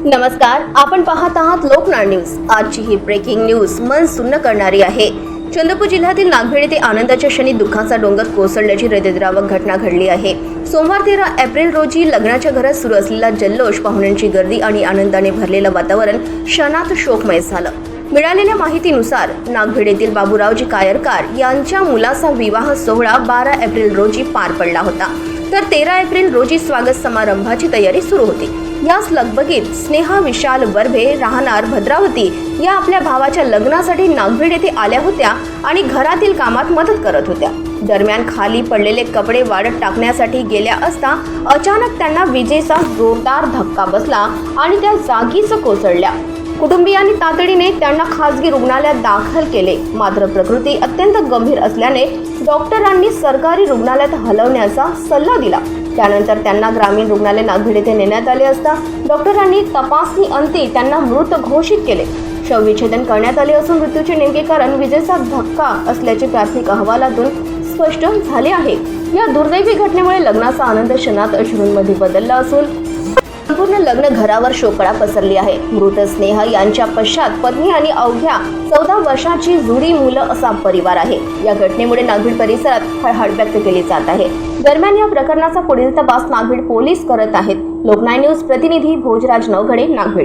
नमस्कार, आपण पाहत आहात लोकनाळ न्यूज। आजची ही ब्रेकिंग न्यूज मन सुन्न करणारी आहे। चंद्रपूर जिल्ह्यातील नागभीड येथे आनंदाच्या क्षणी दुःखाचा डोंगर कोसळल्याची हृदयद्रावक घटना घडली आहे। सोमवार 13 एप्रिल रोजी लग्नाच्या घरात सुरू असलेला जल्लोष, पाहुण्यांची गर्दी आणि आनंदाने भरलेलं वातावरण क्षणात शोकमय झालं। मिळालेल्या माहितीनुसार नागभीड येथील बाबूरावजी कायरकार यांच्या मुलाचा विवाह सोहळा 12 एप्रिल रोजी पार पडला होता, तर 13 एप्रिल रोजी स्वागत समारंभाची तयारी सुरू होती। याच लगबगीत स्नेहा विशाल वर्भे राहणार भद्रावती या आपल्या भावाच्या लग्नासाठी नागभीड येथे आल्या होत्या आणि घरातील कामात मदत करत होत्या। दरम्यान खाली पडलेले कपडे वाळत टाकण्यासाठी गेल्या असता अचानक त्यांना विजेचा जोरदार धक्का बसला आणि त्या जागीच कोसळल्या। कुटुंबियांनी तातडीने त्यांना खासगी रुग्णालयात दाखल केले, मात्र प्रकृती अत्यंत गंभीर असल्याने डॉक्टरांनी सरकारी रुग्णालयात हलवण्याचा सल्ला दिला। त्यानंतर त्यांना ग्रामीण रुग्णालय नागभीड येथे नेण्यात आले असता डॉक्टरांनी तपासणी अंती त्यांना मृत घोषित केले। शवविच्छेदन करण्यात आले असून मृत्यूचे नेमके कारण विजेचा धक्का असल्याचे प्राथमिक अहवालातून स्पष्ट झाले आहे। या दुर्दैवी घटनेमुळे लग्नाचा आनंद क्षणात अश्रूंमध्ये बदलला असून संपूर्ण लग्न घरावर शोकळा पसरली आहे। मृत स्नेहा यांच्या पश्चात पत्नी आणि अवघ्या 14 वर्षाची जुळी मुलं असा परिवार आहे। या घटनेमुळे नागभीड परिसरात हळहळ व्यक्त केली जात आहे। दरम्यान या प्रकरणाचा पुढील तपास नागभीड पोलीस करत आहेत। लोकनाळ न्यूज प्रतिनिधी भोजराज नवघडे, नागभीड।